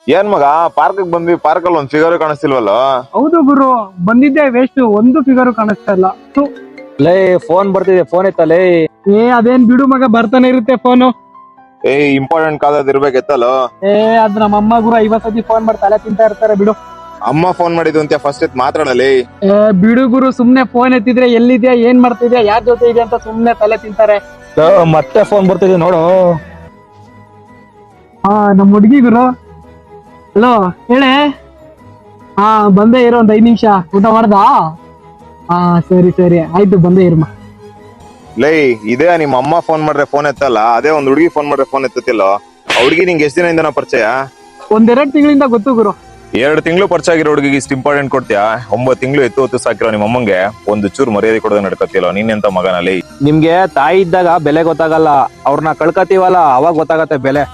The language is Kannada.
ಏನ್ ಮಗ ಪಾರ್ಕ್ ಬಂದ್ವಿ, ಪಾರ್ಕ್ ಅಲ್ಲಿ ಒಂದ್ ಫಿಗರ್ ಕಾಣಿಸ್ತಿಲ್ವಲ್ಲ? ಹೌದು ಗುರು, ಬಂದಿದ್ದೆ ವೇಸ್ಟ್, ಒಂದು ಫಿಗರ್ ಕಾಣಿಸ್ತಾ ಇಲ್ಲ. ಥು. ಲೇ ಫೋನ್ ಬರ್ತಿದೆ, ಫೋನ್ ಎತ್ತಲೇ. ಅದೇನ್ ಬಿಡು ಮಗ, ಬರ್ತಾನೆ ಇರುತ್ತೆ ಫೋನು. Important call ಇರ್ಬೇಕಿತ್ತಲ್ಲ. ಅದ್ ನಮ್ಮ ಅಮ್ಮ ಗುರು 50 ಸತಿ ಫೋನ್ ಮಾಡಿ ತಲೆ ತಿಂತಾ ಇರ್ತಾರೆ ಬಿಡು. ಅಮ್ಮ ಫೋನ್ ಮಾಡಿದ್ದು ಅಂತ ಫಸ್ಟ್ ಎತ್ ಮಾತಾಡಲಿ. ಬಿಡು ಗುರು, ಸುಮ್ನೆ ಫೋನ್ ಎತ್ತಿದ್ರೆ ಎಲ್ಲಿದ್ಯಾ, ಏನ್ ಮಾಡ್ತಿದ್ಯಾ, ಯಾರ್ ಜೊತೆ ಇದೆ ಅಂತ ಸುಮ್ನೆ ತಲೆ ತಿಂತಾರೆ. ಮತ್ತೆ ಫೋನ್ ಬರ್ತಿದೆ ನೋಡು. ನಮ್ ಹುಡ್ಗಿ ಗುರು. ಹಲೋ ಹೇಳೆ. ಬಂದೇ ಇರೋ, ಒಂದ್ 5 ನಿಮಿಷ. ಊಟ ಮಾಡ್ದಾ? ಸರಿ ಸರಿ ಆಯ್ತು, ಬಂದೇ ಇರಮ್ಮ. ಲೈ, ಇದೇ ನಿಮ್ಮ ಅಮ್ಮ ಫೋನ್ ಮಾಡ್ರೆ ಫೋನ್ ಎತ್ತಲ್ಲ, ಅದೇ ಒಂದ್ ಹುಡುಗಿ ಫೋನ್ ಮಾಡ್ರೆ ಫೋನ್ ಎತ್ತತಿಲ್ಲ. ಹುಡುಗಿ ನಿಂಗೆ ಎಷ್ಟ್ ದಿನದಿಂದ ಪರಿಚಯ? 1-2 ತಿಂಗಳಿಂದ ಗೊತ್ತು ಗುರು. 2 ತಿಂಗಳು ಪರಿಚಯ ಆಗಿರೋ ಹುಡುಗಿಗೆ ಇಷ್ಟು ಇಂಪಾರ್ಟೆಂಟ್ ಕೊಡ್ತೀಯಾ? 9 ತಿಂಗಳು ಎತ್ತು ಸಾಕಿರೋ ನಿಮ್ಮ ಅಮ್ಮಂಗೆ ಒಂದು ಚೂರು ಮರ್ಯಾದೆ ಕೊಡೋದು ನಡ್ಕತಿಲ್ಲ. ನೀನೆಂತ ಮಗನಲ್ಲಿ? ನಿಮ್ಗೆ ತಾಯಿ ಇದ್ದಾಗ ಬೆಲೆ ಗೊತ್ತಾಗಲ್ಲ, ಅವ್ರನ್ನ ಕಳ್ಕತೀವಲ್ಲ ಅವಾಗ ಗೊತ್ತಾಗತ್ತೆ ಬೆಲೆ.